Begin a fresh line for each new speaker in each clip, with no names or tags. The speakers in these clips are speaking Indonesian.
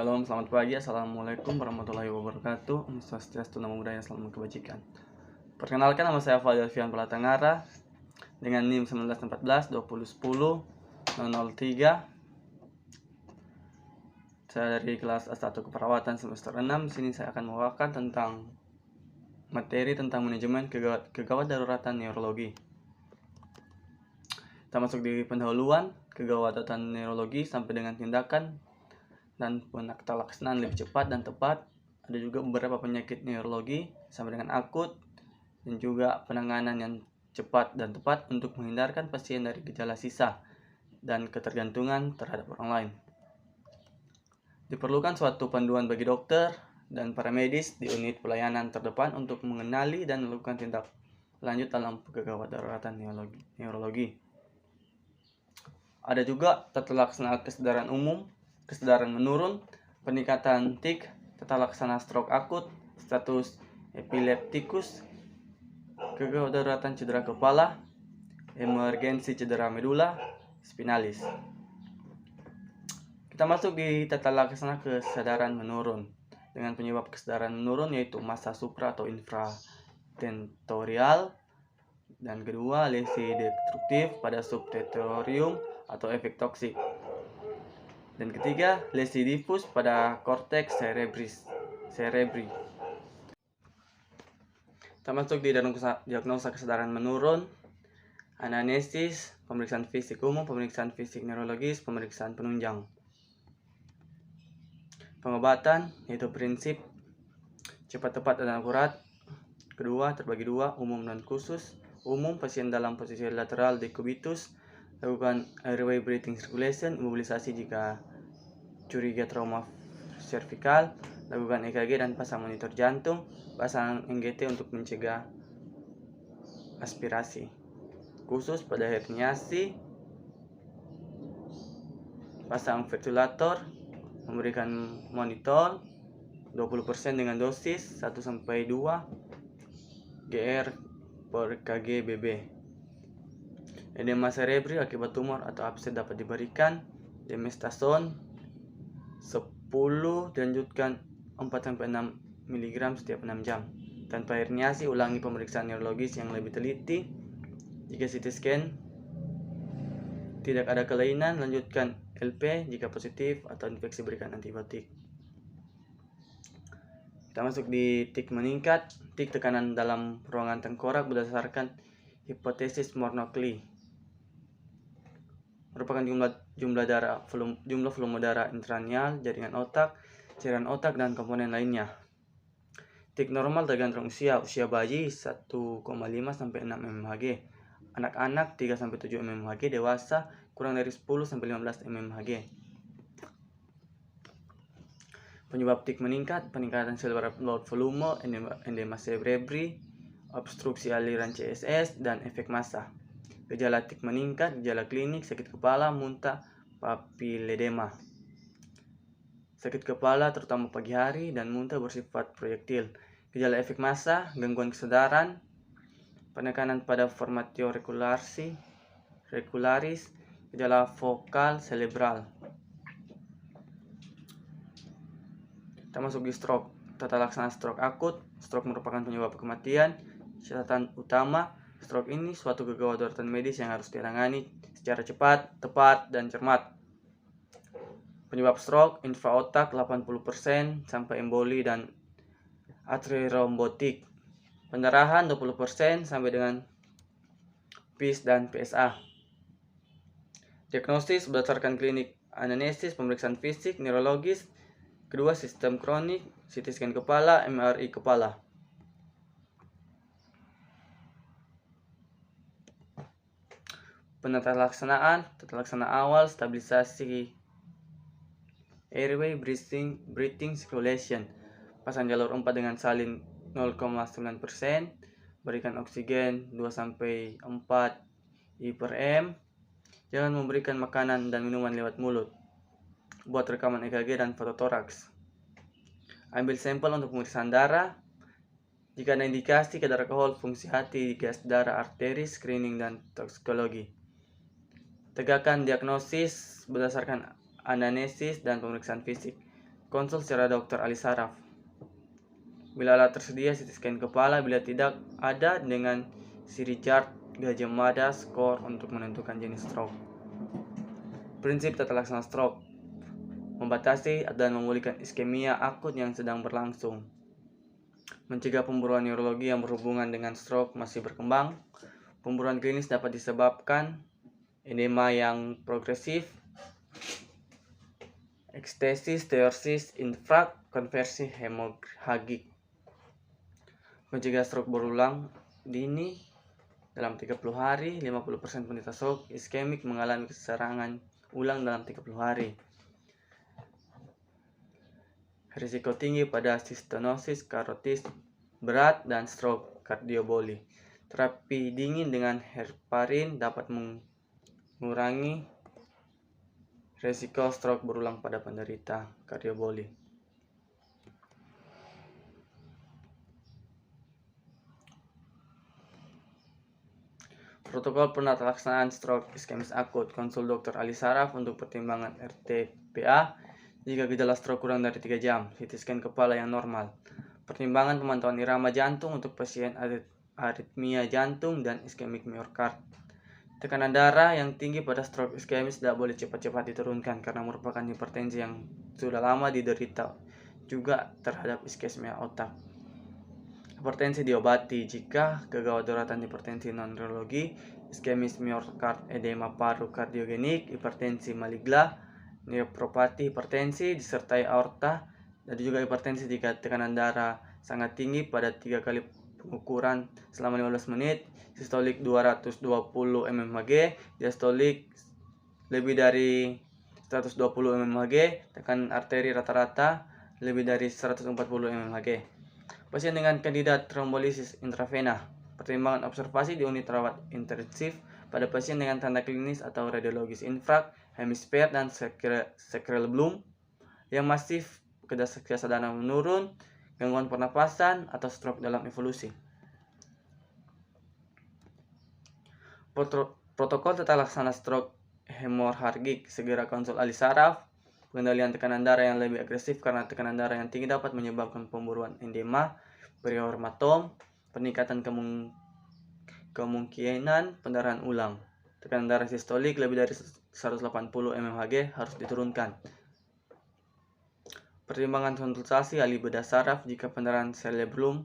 Shalom, selamat pagi. Assalamualaikum warahmatullahi wabarakatuh. Om Swastiastu, Namo Buddhaya, salam kebajikan. Perkenalkan, nama saya Fadil Fian Pelatangara dengan NIM 1914 2010 003. Saya dari kelas S1 Keperawatan semester 6. Di sini saya akan membawakan tentang materi tentang manajemen kegawat daruratan neurologi. Kita masuk di pendahuluan kegawatan neurologi sampai dengan tindakan dan penaktalaksanaan lebih cepat dan tepat. Ada juga beberapa penyakit neurologi sampai dengan akut dan juga penanganan yang cepat dan tepat untuk menghindarkan pasien dari gejala sisa dan ketergantungan terhadap orang lain. Diperlukan suatu panduan bagi dokter dan para medis di unit pelayanan terdepan untuk mengenali dan melakukan tindak lanjut dalam kegawat daruratan neurologi. Ada juga tata laksana kesadaran umum, kesadaran menurun, peningkatan TIK, tata laksana stroke akut, status epileptikus, kegawat daruratan cedera kepala, emergensi cedera medula spinalis. Kita masuk di tata laksana kesadaran menurun. Dengan penyebab kesadaran menurun yaitu massa supra atau infratentorial, dan kedua lesi destruktif pada subtentorium atau efek toksik. Dan ketiga, lesi difus pada korteks cerebri. Kita masuk di diagnosa kesadaran menurun, anamnesis, pemeriksaan fisik umum, pemeriksaan fisik neurologis, pemeriksaan penunjang. Pengobatan yaitu prinsip cepat, tepat, dan akurat. Kedua, terbagi dua, umum dan khusus. Umum, pasien dalam posisi lateral decubitus, lakukan airway breathing circulation, imobilisasi jika curiga trauma cervical, lakukan EKG dan pasang monitor jantung, pasang NGT untuk mencegah aspirasi. Khusus pada herniasi, pasang ventilator, memberikan monitor 20% dengan dosis 1-2 GR per kg BB. Edema cerebri akibat tumor atau abses dapat diberikan demestason 10 dilanjutkan 4-6 mg setiap 6 jam. Tanpa herniasi, ulangi pemeriksaan neurologis yang lebih teliti. Jika CT scan tidak ada kelainan, lanjutkan LP. Jika positif atau infeksi, berikan antibiotik. Kita masuk di TIK meningkat. TIK tekanan dalam ruangan tengkorak berdasarkan hipotesis Mornocli merupakan jumlah volume darah intranial, jaringan otak, cairan otak, dan komponen lainnya. TIK normal tergantung usia bayi 1,5 sampai 6 mmHg, anak-anak 3 sampai 7 mmHg, dewasa kurang dari 10 sampai 15 mmHg. Penyebab TIK meningkat, peningkatan cerebral blood volume, edema cerebri, obstruksi aliran CSS, dan efek massa. Gejala TIK meningkat, gejala klinik, sakit kepala, muntah, papiledema. Sakit kepala terutama pagi hari dan muntah bersifat proyektil. Gejala efek massa, gangguan kesadaran, penekanan pada formatio recularis, gejala vokal cerebral. Kita masuk di stroke. Tata laksana stroke akut. Stroke merupakan penyebab kematian. Catatan utama, stroke ini suatu kegawat daruratan medis yang harus ditangani secara cepat, tepat, dan cermat. Penyebab stroke, infraotak 80% sampai emboli dan atrirombotik. Pendarahan 20% sampai dengan PIS dan PSA. Diagnosis berdasarkan klinik anamnesis, pemeriksaan fisik, neurologis. Kedua, sistem kronik, CT scan kepala, MRI kepala. Tata laksana awal, stabilisasi airway breathing circulation. Pasang jalur 4 dengan salin 0,9%, berikan oksigen 2-4 I/m. Jangan memberikan makanan dan minuman lewat mulut. Buat rekaman EKG dan fototoraks. Ambil sampel untuk pemeriksaan darah. Jika ada indikasi kadar alkohol, fungsi hati, gas darah, arteri, screening, dan toksikologi. Tegakkan diagnosis berdasarkan anamnesis dan pemeriksaan fisik. konsul secara Dr. Ali Saraf. Bila alat tersedia, CT scan kepala. Bila tidak ada, dengan Siri chart Gajah Mada skor untuk menentukan jenis stroke. Prinsip tata laksana stroke: membatasi dan memulihkan iskemia akut yang sedang berlangsung, mencegah pemburuan neurologi yang berhubungan dengan stroke masih berkembang. Pemburuan klinis dapat disebabkan edema yang progresif, ekstesis, teorsis, infrak, konversi hemoragik. Mencegah stroke berulang dini dalam 30 hari, 50% penderita stroke iskemik mengalami serangan ulang dalam 30 hari. Risiko tinggi pada stenosis karotis berat dan stroke kardioboli. Terapi dingin dengan heparin dapat mengurangi risiko stroke berulang pada penderita kardioboli. Protokol penata laksanaan stroke iskemis akut: konsul Dr. Ali Saraf untuk pertimbangan RT-PA jika gejala stroke kurang dari 3 jam, CT scan kepala yang normal. Pertimbangan pemantauan irama jantung untuk pasien aritmia jantung dan iskemik miokard. Tekanan darah yang tinggi pada stroke iskemis tidak boleh cepat-cepat diturunkan karena merupakan hipertensi yang sudah lama diderita juga terhadap iskemia otak. Hipertensi diobati jika kegawat daratan hipertensi non-neurologi, iskemis miokard, edema paru kardiogenik, hipertensi maligla, neuropati hipertensi disertai aorta, dan juga hipertensi jika tekanan darah sangat tinggi pada 3 kali pengukuran selama 15 menit, sistolik 220 mmHg, diastolik lebih dari 120 mmHg, tekanan arteri rata-rata lebih dari 140 mmHg. Pasien dengan kandidat trombolisis intravena. Pertimbangan observasi di unit rawat intensif pada pasien dengan tanda klinis atau radiologis infrak, hemisfer dan cerebellum yang masif, kesadaran menurun, gangguan pernapasan, atau stroke dalam evolusi. Protokol tata laksana stroke hemoragik: segera konsul ahli saraf. Pengendalian tekanan darah yang lebih agresif karena tekanan darah yang tinggi dapat menyebabkan pemburuan edema, periohematom, peningkatan kemungkinan pendarahan ulang. Tekanan darah sistolik lebih dari 180 mmHg harus diturunkan. Pertimbangan konsultasi ahli bedah saraf jika pendarahan cerebellum.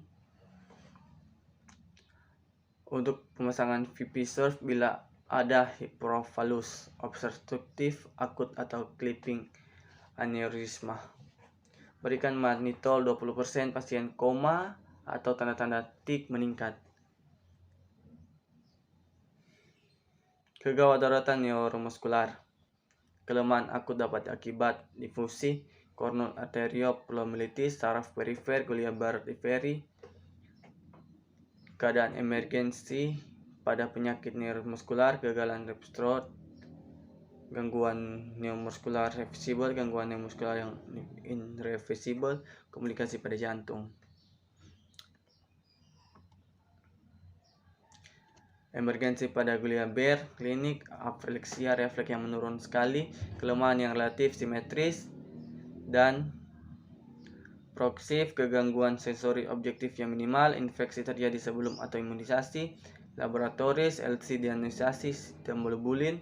Untuk pemasangan VP Surf bila ada hypovalus obstruktif akut atau clipping aneurisma. Berikan mannitol 20% pasien koma atau tanda-tanda tik meningkat. Kegawat daratan neuromuskular. Kelemahan akut dapat akibat difusi, corneal arteriopulmonalitis, saraf perifer, Guillain-Barré artery. Keadaan emergensi pada penyakit neuromuskular, kegagalan Raynaud, gangguan neuromuskular reversible, gangguan neuromuskular yang irreversible, komplikasi pada jantung. Emergensi pada Guillain-Barré klinik, apleksia refleks yang menurun sekali, kelemahan yang relatif simetris, dan proksif, kegangguan sensori objektif yang minimal, infeksi terjadi sebelum atau imunisasi, laboratoris, LC diagnosasi stimulobulin,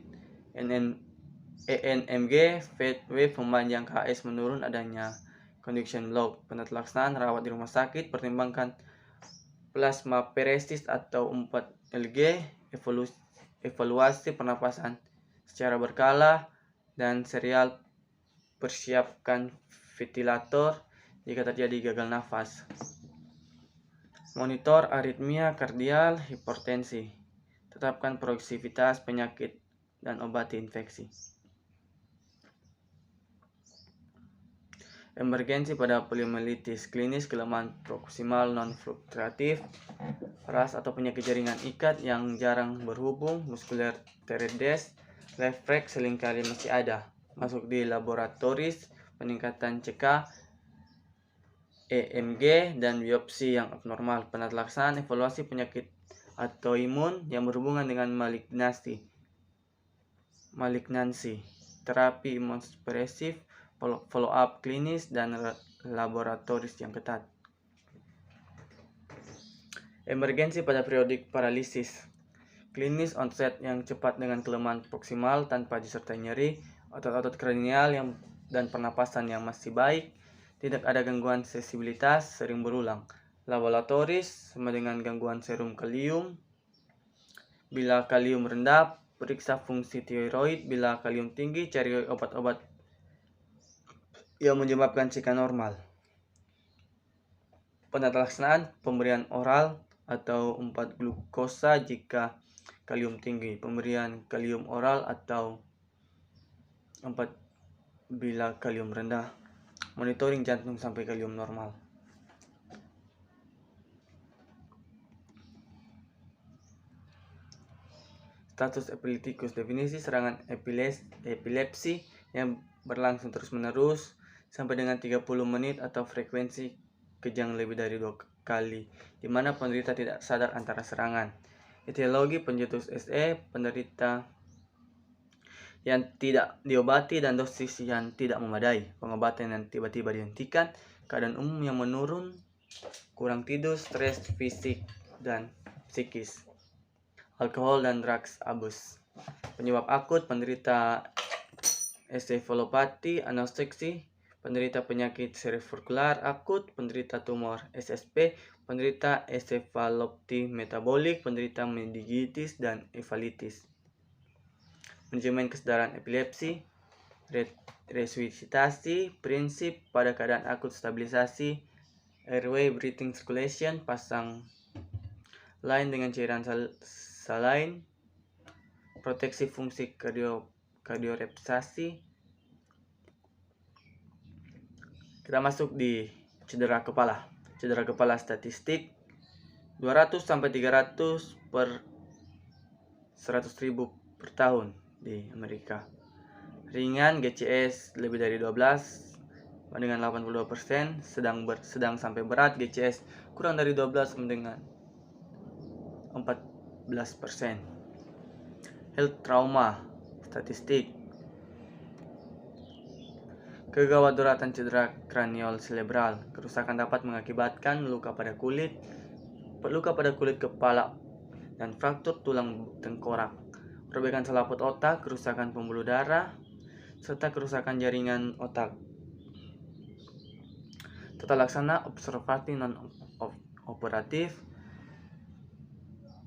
ENMG, fat wave memanjang, KS menurun, adanya conduction block. Penata laksanaan rawat di rumah sakit: pertimbangkan plasmaferesis atau 4 Lg, evaluasi pernapasan secara berkala dan serial, persiapkan ventilator jika terjadi gagal nafas. Monitor aritmia kardial, hipertensi. Tetapkan progresivitas penyakit dan obati infeksi. Emergensi pada poliomyelitis klinis, kelemahan proksimal non-fluktuatif, ras atau penyakit jaringan ikat yang jarang berhubung, muskuler teredes, refleks seringkali masih ada. Masuk di laboratoris, peningkatan CK, EMG, dan biopsi yang abnormal. Penata laksanaan evaluasi penyakit autoimun yang berhubungan dengan malignansi, terapi imunosupresif, follow up klinis dan laboratoris yang ketat. Emergensi pada periodik paralisis. Klinis onset yang cepat dengan kelemahan proksimal tanpa disertai nyeri, otot-otot kranial dan pernapasan yang masih baik, tidak ada gangguan sensibilitas, sering berulang. Laboratoris sama dengan gangguan serum kalium. Bila kalium rendah, periksa fungsi tiroid. Bila kalium tinggi, cari obat-obat yang menyebabkan CK normal. Penata laksanaan pemberian oral atau 4 glukosa jika kalium tinggi, pemberian kalium oral atau 4 bila kalium rendah, monitoring jantung sampai kalium normal. Status epileptikus, definisi serangan epilepsi yang berlangsung terus-menerus sampai dengan 30 menit atau frekuensi kejang lebih dari 2 kali, di mana penderita tidak sadar antara serangan. Etiologi pencetus SE, penderita yang tidak diobati dan dosis yang tidak memadai, pengobatan yang tiba-tiba dihentikan, keadaan umum yang menurun, kurang tidur, stres fisik dan psikis, alkohol dan drugs abuse. Penyebab akut, penderita encephalopati, anoreksi, penderita penyakit cerebrovaskular akut, penderita tumor SSP, penderita encephalopati metabolik, penderita meningitis dan encefalitis. Manajemen kesadaran epilepsi, resusitasi, prinsip pada keadaan akut stabilisasi, airway breathing circulation, pasang line dengan cairan saline, proteksi fungsi kardiorespirasi. Kita masuk di cedera kepala. Cedera kepala statistik 200 sampai 300 per 100.000 per tahun di Amerika. Ringan GCS lebih dari 12 dengan 82%, sedang sampai berat GCS kurang dari 12 dengan 14%. Health trauma statistik. Kegawadaratan cedera kranial cerebral. Kerusakan dapat mengakibatkan luka pada kulit kepala dan fraktur tulang tengkorak, perbaikan selaput otak, kerusakan pembuluh darah, serta kerusakan jaringan otak. Tata laksana observasi non-operatif,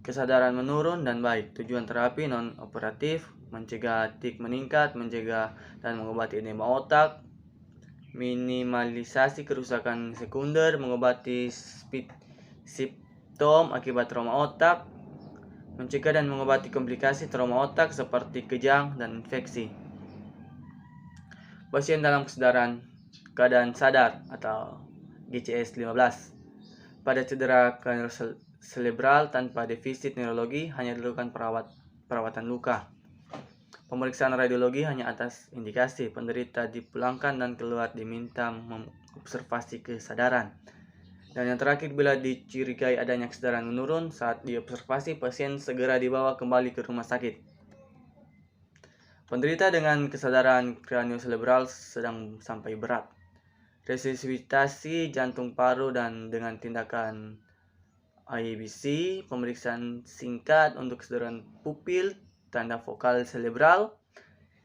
kesadaran menurun dan baik. Tujuan terapi non-operatif, mencegah tik meningkat, mencegah dan mengobati edema otak, minimalisasi kerusakan sekunder, mengobati simptom akibat trauma otak, mencegah dan mengobati komplikasi trauma otak seperti kejang dan infeksi. Pasien dalam keadaan sadar atau GCS 15. Pada cedera kranial cerebral tanpa defisit neurologi hanya dilakukan perawatan luka. Pemeriksaan radiologi hanya atas indikasi. Penderita dipulangkan dan keluar diminta mengobservasi kesadaran. Dan yang terakhir, bila dicurigai adanya kesadaran menurun saat diobservasi, pasien segera dibawa kembali ke rumah sakit. Penderita dengan kesadaran kraniocerebral sedang sampai berat. Resusitasi jantung paru dan dengan tindakan IBC, pemeriksaan singkat untuk kesadaran pupil, tanda vokal cerebral,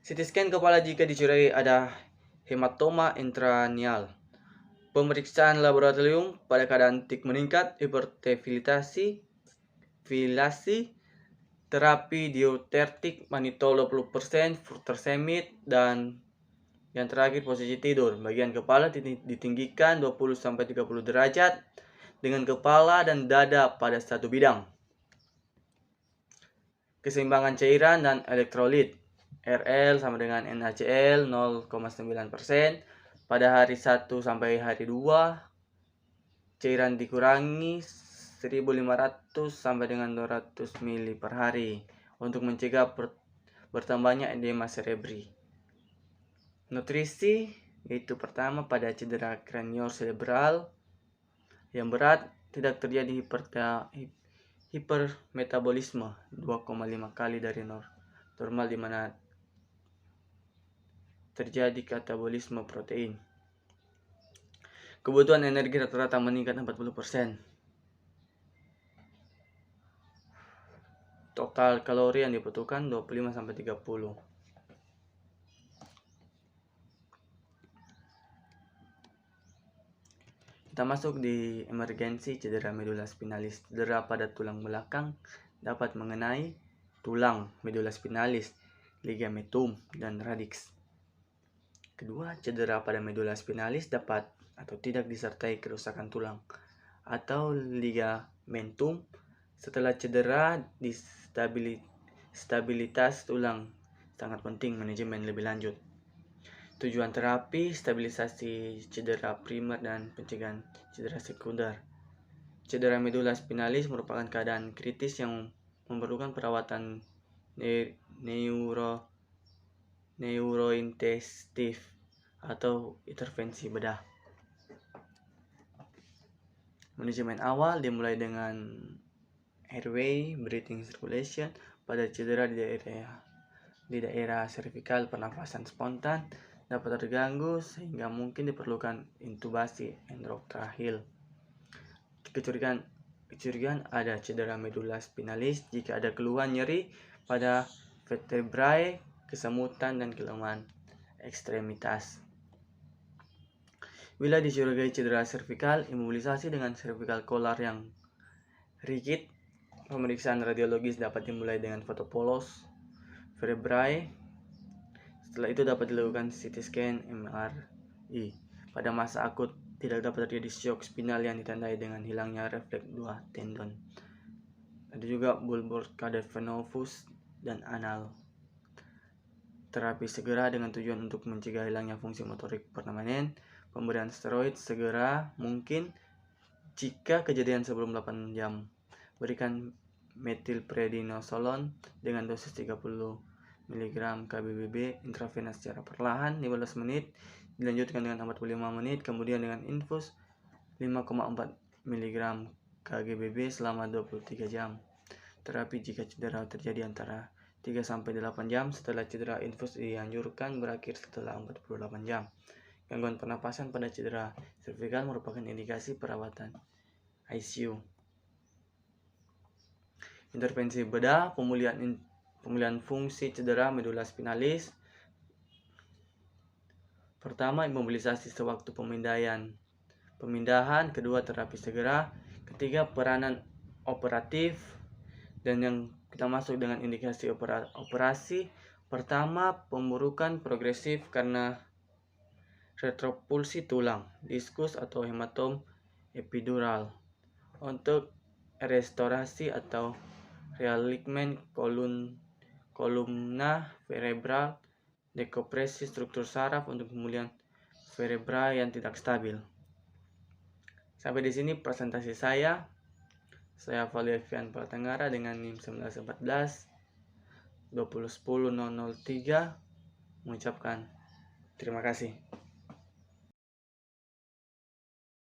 CT scan kepala jika dicurigai ada hematoma intracranial. Pemeriksaan laboratorium pada keadaan tik meningkat, hiperventilasi, terapi diuretik manitol 20%, furosemid, dan yang terakhir posisi tidur. Bagian kepala ditinggikan 20-30 derajat dengan kepala dan dada pada satu bidang. Keseimbangan cairan dan elektrolit. RL sama dengan NaCl 0,9%. Pada hari 1 sampai hari 2, cairan dikurangi 1.500 sampai dengan 200 ml per hari untuk mencegah bertambahnya edema cerebri. Nutrisi, yaitu pertama pada cedera kraniocerebral yang berat tidak terjadi hipermetabolisme 2,5 kali dari normal, di mana terjadi katabolisme protein. Kebutuhan energi rata-rata meningkat 40%. Total kalori yang dibutuhkan 25-30. Kita masuk di emergensi cedera medula spinalis. Cedera pada tulang belakang dapat mengenai tulang medula spinalis, ligamentum, dan radix. Kedua, cedera pada medula spinalis dapat atau tidak disertai kerusakan tulang atau ligamentum. Setelah cedera, stabilitas tulang sangat penting, manajemen lebih lanjut. Tujuan terapi, stabilisasi cedera primer dan pencegahan cedera sekunder. Cedera medula spinalis merupakan keadaan kritis yang memerlukan perawatan neurointensif atau intervensi bedah. Manajemen awal dimulai dengan airway breathing circulation pada cedera di daerah servikal. Pernafasan spontan dapat terganggu sehingga mungkin diperlukan intubasi endotracheal. Kecurigaan ada cedera medula spinalis jika ada keluhan nyeri pada vertebrae, kesemutan, dan kelemahan ekstremitas. Bila dicurigai cedera servikal, imobilisasi dengan cervical collar yang rigid. Pemeriksaan radiologis dapat dimulai dengan foto polos vertebrae. Setelah itu dapat dilakukan CT scan, MRI. Pada masa akut tidak dapat terjadi shock spinal yang ditandai dengan hilangnya refleks dua tendon. Ada juga bulbar cavernosus dan anal. Terapi segera dengan tujuan untuk mencegah hilangnya fungsi motorik permanen. Pemberian steroid segera mungkin jika kejadian sebelum 8 jam. Berikan metilprednisolone dengan dosis 30 mg kBBB intravenous secara perlahan 15 menit, dilanjutkan dengan 45 menit, kemudian dengan infus 5,4 mg kGBB selama 23 jam. Terapi jika cedera terjadi antara 3-8 jam setelah cedera, infus dianjurkan berakhir setelah 48 jam. Gangguan pernapasan pada cedera servikal merupakan indikasi perawatan ICU. Intervensi bedah, pemulihan fungsi cedera medula spinalis. Pertama, imobilisasi sewaktu pemindahan. Kedua, terapi segera. Ketiga, peranan operatif. Dan yang kita masuk dengan indikasi operasi. Pertama, pemburukan progresif karena retropulsi tulang, diskus atau hematom epidural. Untuk restorasi atau realignment kolumna vertebral, dekompresi struktur saraf untuk pemulihan vertebra yang tidak stabil. Sampai di sini presentasi saya. Saya Valievian Pratanggara dengan NIM 1914 2010 003 mengucapkan terima kasih.